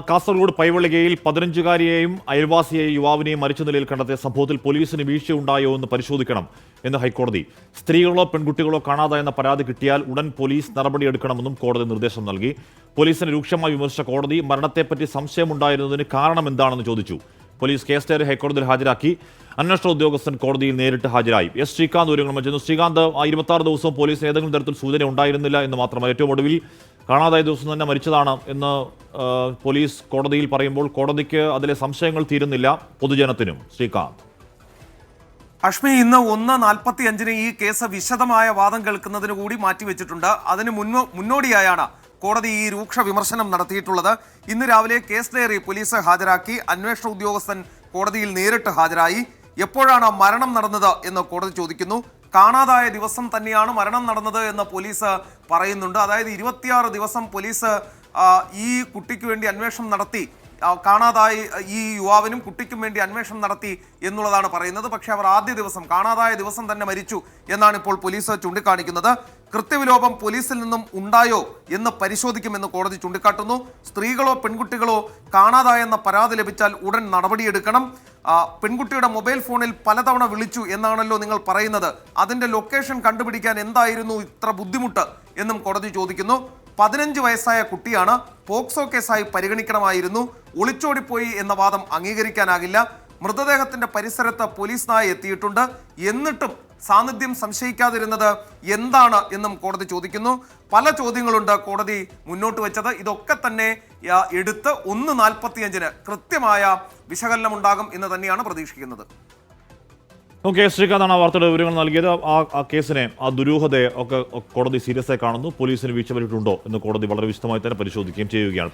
കാസർഗോഡ് പൈവള്ളികയിൽ 15-കാരിയെയും അയൽവാസിയെയും യുവാവിനെയും മരിച്ച നിലയിൽ കണ്ടെത്തിയ സംഭവത്തിൽ പോലീസിന് വീഴ്ചയുണ്ടായോ എന്ന് പരിശോധിക്കണം എന്ന് ഹൈക്കോടതി. സ്ത്രീകളോ പെൺകുട്ടികളോ കാണാതായെന്ന പരാതി കിട്ടിയാൽ ഉടൻ പോലീസ് നടപടിയെടുക്കണമെന്നും കോടതി നിർദ്ദേശം നൽകി. പോലീസിനെ രൂക്ഷമായി വിമർശിച്ച കോടതി മരണത്തെപ്പറ്റി സംശയമുണ്ടായിരുന്നതിന് കാരണം എന്താണെന്ന് ചോദിച്ചു. പോലീസ് കേസ് ഡയറി ഹൈക്കോടതിയിൽ ഹാജരാക്കി. അന്വേഷണ ഉദ്യോഗസ്ഥൻ കോടതിയിൽ നേരിട്ട് ഹാജരായി. എസ് ശ്രീകാന്ത് വിവരങ്ങൾ വെച്ചിരുന്നു. ശ്രീകാന്ത്, 26 ദിവസവും പോലീസിന് ഏതെങ്കിലും തരത്തിൽ സൂചന ഉണ്ടായിരുന്നില്ല എന്ന് മാത്രമല്ല, ഏറ്റവും ഒടുവിൽ കാണാതായ ദിവസം തന്നെ മരിച്ചതാണ് എന്ന് പോലീസ് കോടതിയിൽ പറയുമ്പോൾ കോടതിക്ക് അതിലെ സംശയങ്ങൾ തീരുന്നില്ല, പൊതുജനത്തിനും. ശ്രീകാന്ത്, അഷ്മി, ഇന്ന് 1:45 ഈ കേസ് വിശദമായ വാദം കേൾക്കുന്നതിന് കൂടി മാറ്റിവെച്ചിട്ടുണ്ട്. അതിന് മുന്നോടിയായാണ് കോടതി ഈ രൂക്ഷ വിമർശനം നടത്തിയിട്ടുള്ളത്. ഇന്ന് രാവിലെ കേസ് ഡയറി പോലീസ് ഹാജരാക്കി. അന്വേഷണ ഉദ്യോഗസ്ഥൻ കോടതിയിൽ നേരിട്ട് ഹാജരായി. എപ്പോഴാണ് മരണം നടന്നത് എന്ന് കോടതി ചോദിക്കുന്നു. കാണാതായ ദിവസം തന്നെയാണ് മരണം നടന്നത് എന്ന് പോലീസ് പറയുന്നുണ്ട്. അതായത് 26 ദിവസം പോലീസ് ഈ കുട്ടിക്ക് വേണ്ടി അന്വേഷണം നടത്തി, കാണാതായ ഈ യുവാവിനും കുട്ടിക്കും വേണ്ടി അന്വേഷണം നടത്തി എന്നുള്ളതാണ് പറയുന്നത്. പക്ഷേ അവർ ആദ്യ ദിവസം, കാണാതായ ദിവസം തന്നെ മരിച്ചു എന്നാണ് ഇപ്പോൾ പോലീസ് ചൂണ്ടിക്കാണിക്കുന്നത്. കൃത്യവിലോപം പോലീസിൽ നിന്നും ഉണ്ടായോ എന്ന് പരിശോധിക്കുമെന്ന് കോടതി ചൂണ്ടിക്കാട്ടുന്നു. സ്ത്രീകളോ പെൺകുട്ടികളോ കാണാതായെന്ന പരാതി ലഭിച്ചാൽ ഉടൻ നടപടിയെടുക്കണം. പെൺകുട്ടിയുടെ മൊബൈൽ ഫോണിൽ പലതവണ വിളിച്ചു എന്നാണല്ലോ നിങ്ങൾ പറയുന്നത്. അതിൻ്റെ ലൊക്കേഷൻ കണ്ടുപിടിക്കാൻ എന്തായിരുന്നു ഇത്ര ബുദ്ധിമുട്ട് എന്നും കോടതി ചോദിക്കുന്നു. 15 വയസ്സായ കുട്ടിയാണ്, പോക്സോ കേസായി പരിഗണിക്കണമായിരുന്നു. ഒളിച്ചോടിപ്പോയി എന്ന വാദം അംഗീകരിക്കാനാകില്ല. മൃതദേഹത്തിന്റെ പരിസരത്ത് പോലീസ് നായ എത്തിയിട്ടുണ്ട്. എന്നിട്ടും സാന്നിധ്യം സംശയിക്കാതിരുന്നത് എന്താണ് എന്നും കോടതി ചോദിക്കുന്നു. പല ചോദ്യങ്ങളുണ്ട് കോടതി മുന്നോട്ട് വെച്ചത്. ഇതൊക്കെ തന്നെ എടുത്ത് 1:45 കൃത്യമായ വിശകലനം ഉണ്ടാകും എന്ന് തന്നെയാണ് പ്രതീക്ഷിക്കുന്നത്. ഓക്കെ, ശ്രീകാന്താണ് ആ വാർത്തയുടെ വിവരങ്ങൾ നൽകിയത്. ആ കേസിനെ, ആ ദുരൂഹതയെ ഒക്കെ കോടതി സീരിയസ് ആയി കാണുന്നു. പോലീസിന് വീഴ്ച പറ്റിയിട്ടുണ്ടോ എന്ന് കോടതി വളരെ വിശദമായി തന്നെ പരിശോധിക്കുകയും ചെയ്യുകയാണ്.